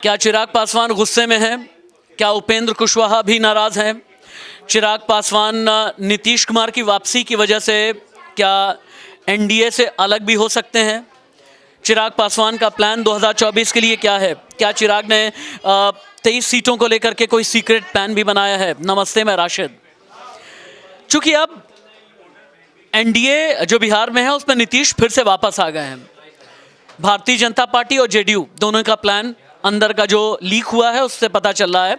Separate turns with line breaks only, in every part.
क्या चिराग पासवान गुस्से में हैं? क्या उपेंद्र कुशवाहा भी नाराज हैं? चिराग पासवान नीतीश कुमार की वापसी की वजह से क्या एनडीए से अलग भी हो सकते हैं? चिराग पासवान का प्लान 2024 के लिए क्या है? क्या चिराग ने 23 सीटों को लेकर के कोई सीक्रेट प्लान भी बनाया है? नमस्ते, मैं राशिद। चूंकि अब एनडीए जो बिहार में है उसमें नीतीश फिर से वापस आ गए हैं। भारतीय जनता पार्टी और जेडीयू दोनों का प्लान अंदर का जो लीक हुआ है उससे पता चल रहा है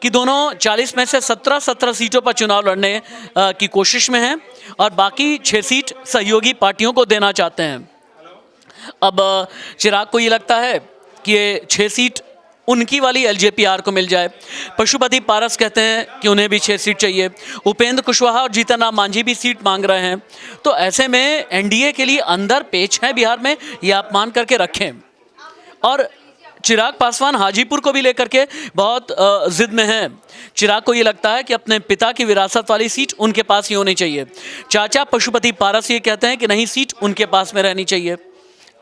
कि दोनों 40 में से 17 सीटों पर चुनाव लड़ने की कोशिश में हैं और बाकी 6 सीट सहयोगी पार्टियों को देना चाहते हैं। अब चिराग को ये लगता है कि ये 6 सीट उनकी वाली एलजेपीआर को मिल जाए। पशुपति पारस कहते हैं कि उन्हें भी 6 सीट चाहिए। उपेंद्र कुशवाहा और जीतन राम मांझी भी सीट मांग रहे हैं। तो ऐसे में एनडीए के लिए अंदर पेच है बिहार में, ये आप मान करके रखें। और चिराग पासवान हाजीपुर को भी लेकर के बहुत जिद में हैं। चिराग को ये लगता है कि अपने पिता की विरासत वाली सीट उनके पास ही होनी चाहिए। चाचा पशुपति पारस ये कहते हैं कि नहीं, सीट उनके पास में रहनी चाहिए।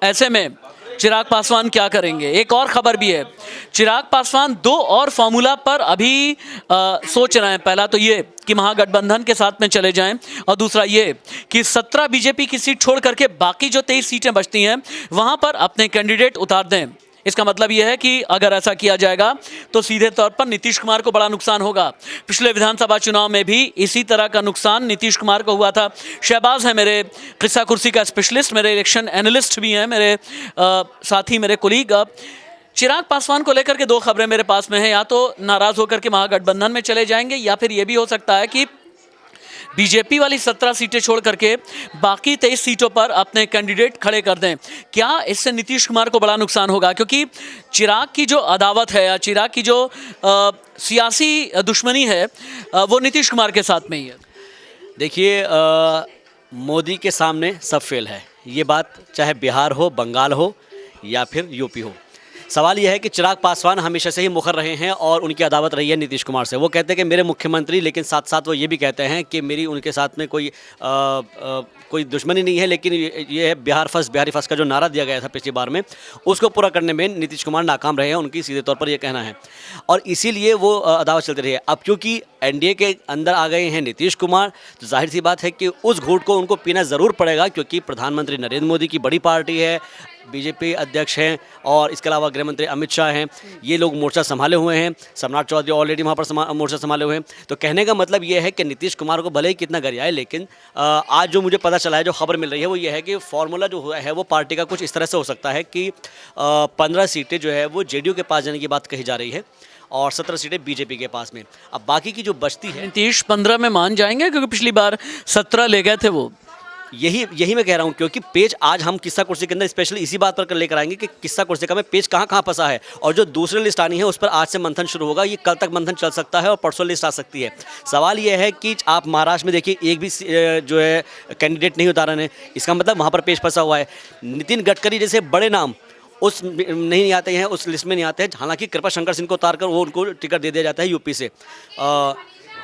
ऐसे में चिराग पासवान क्या करेंगे? एक और खबर भी है, चिराग पासवान 2 और फॉर्मूला पर अभी सोच रहे हैं। पहला तो ये कि महागठबंधन के साथ में चले जाएं और दूसरा ये कि 17 बीजेपी की सीट छोड़ करके बाकी जो 23 सीटें बचती हैं वहां पर अपने कैंडिडेट उतार दें। इसका मतलब यह है कि अगर ऐसा किया जाएगा तो सीधे तौर पर नीतीश कुमार को बड़ा नुकसान होगा। पिछले विधानसभा चुनाव में भी इसी तरह का नुकसान नीतीश कुमार को हुआ था। शहबाज है मेरे किस्सा कुर्सी का स्पेशलिस्ट, मेरे इलेक्शन एनालिस्ट भी हैं, मेरे साथी, मेरे कोलीग। चिराग पासवान को लेकर के 2 खबरें मेरे पास में हैं। या तो नाराज होकर के महागठबंधन में चले जाएंगे या फिर ये भी हो सकता है कि बीजेपी वाली 17 सीटें छोड़ करके बाकी 23 सीटों पर अपने कैंडिडेट खड़े कर दें। क्या इससे नीतीश कुमार को बड़ा नुकसान होगा? क्योंकि चिराग की जो अदावत है या चिराग की जो सियासी दुश्मनी है वो नीतीश कुमार के साथ में ही है।
देखिए, मोदी के सामने सब फेल है। ये बात चाहे बिहार हो, बंगाल हो या फिर यूपी हो। सवाल यह है कि चिराग पासवान हमेशा से ही मुखर रहे हैं और उनकी अदावत रही है नीतीश कुमार से। वो कहते हैं कि मेरे मुख्यमंत्री, लेकिन साथ साथ वो ये भी कहते हैं कि मेरी उनके साथ में कोई दुश्मनी नहीं है, लेकिन ये है बिहारी फर्स्ट का जो नारा दिया गया था पिछली बार में, उसको पूरा करने में नीतीश कुमार नाकाम रहे हैं, उनकी सीधे तौर पर यह कहना है। और इसीलिए वो अदावत चलती रही है। अब क्योंकि एनडीए के अंदर आ गए हैं नीतीश कुमार, तो जाहिर सी बात है कि उस घूंट को उनको पीना ज़रूर पड़ेगा, क्योंकि प्रधानमंत्री नरेंद्र मोदी की बड़ी पार्टी है, बीजेपी अध्यक्ष हैं और इसके अलावा गृह मंत्री अमित शाह हैं। ये लोग मोर्चा संभाले हुए हैं। सम्राट चौधरी ऑलरेडी वहाँ पर मोर्चा संभाले हुए हैं। तो कहने का मतलब ये है कि नीतीश कुमार को भले ही कितना गरियाए, लेकिन आज जो मुझे पता चला है, जो खबर मिल रही है वो ये है कि फॉर्मूला जो हुआ है वो पार्टी का कुछ इस तरह से हो सकता है कि 15 सीटें जो है वो जेडीयू के पास जाने की बात कही जा रही है और 17 सीटें बीजेपी के पास में। अब बाकी की जो बचती है,
नीतीश 15 में मान जाएंगे? क्योंकि पिछली बार 17 ले गए थे वो।
यही मैं कह रहा हूँ, क्योंकि पेज आज हम किस्सा कुर्सी के अंदर स्पेशली इसी बात पर लेकर आएंगे कि किस्सा कुर्सी का में पेज कहाँ फंसा है। और जो दूसरी लिस्ट आनी है उस पर आज से मंथन शुरू होगा। ये कल तक मंथन चल सकता है और परसों लिस्ट आ सकती है। सवाल ये है कि आप महाराष्ट्र में देखिए, एक भी जो है कैंडिडेट नहीं उतारा है। इसका मतलब वहाँ पर पेज फंसा हुआ है। नितिन गडकरी जैसे बड़े नाम उस नहीं आते हैं, उस लिस्ट में नहीं आते हैं। हालांकि कृपा शंकर सिंह को उतार कर वो उनको टिकट दे दिया जाता है यूपी से।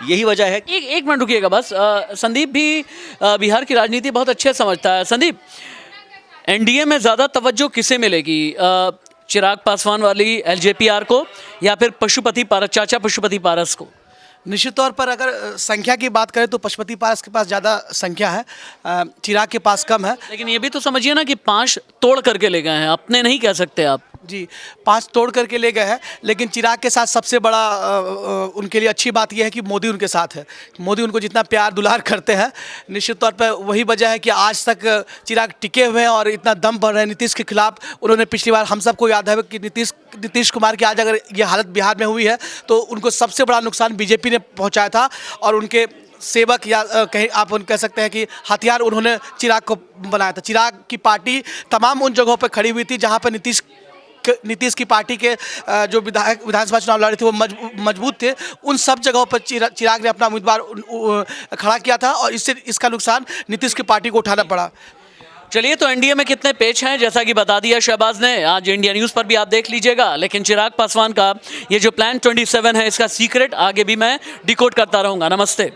यही वजह है।
एक मिनट रुकिएगा बस। संदीप भी बिहार की राजनीति बहुत अच्छे समझता है। संदीप, एनडीए में ज़्यादा तवज्जो किसे मिलेगी? चिराग पासवान वाली एलजेपीआर को या फिर पशुपति पारस, चाचा पशुपति पारस को?
निश्चित तौर पर अगर संख्या की बात करें तो पशुपति पारस के पास ज़्यादा संख्या है, चिराग के पास कम है।
लेकिन ये भी तो समझिए ना कि 5 तोड़ करके ले गए हैं, अपने नहीं कह सकते आप।
जी, 5 तोड़ करके ले गए हैं। लेकिन चिराग के साथ सबसे बड़ा उनके लिए अच्छी बात यह है कि मोदी उनके साथ है। मोदी उनको जितना प्यार दुलार करते हैं, निश्चित तौर पर वही वजह है कि आज तक चिराग टिके हुए हैं और इतना दम भर रहे हैं नीतीश के खिलाफ। उन्होंने पिछली बार, हम सबको याद है कि नीतीश कुमार की आज अगर ये हालत बिहार में हुई है तो उनको सबसे बड़ा नुकसान बीजेपी ने पहुँचाया था। और उनके सेवक या कहीं आप कह सकते हैं कि हथियार उन्होंने चिराग को बनाया था। चिराग की पार्टी तमाम उन जगहों पर खड़ी हुई थी जहाँ पर नीतीश की पार्टी के जो विधानसभा चुनाव लड़े थे वो मजबूत थे। उन सब जगहों पर चिराग ने अपना उम्मीदवार खड़ा किया था और इसका नुकसान नीतीश की पार्टी को उठाना पड़ा।
चलिए, तो एनडीए में कितने पेच हैं जैसा कि बता दिया शहबाज ने। आज इंडिया न्यूज़ पर भी आप देख लीजिएगा। लेकिन चिराग पासवान का ये जो प्लान 27 है, इसका सीक्रेट आगे भी मैं डिकोड करता रहूँगा। नमस्ते।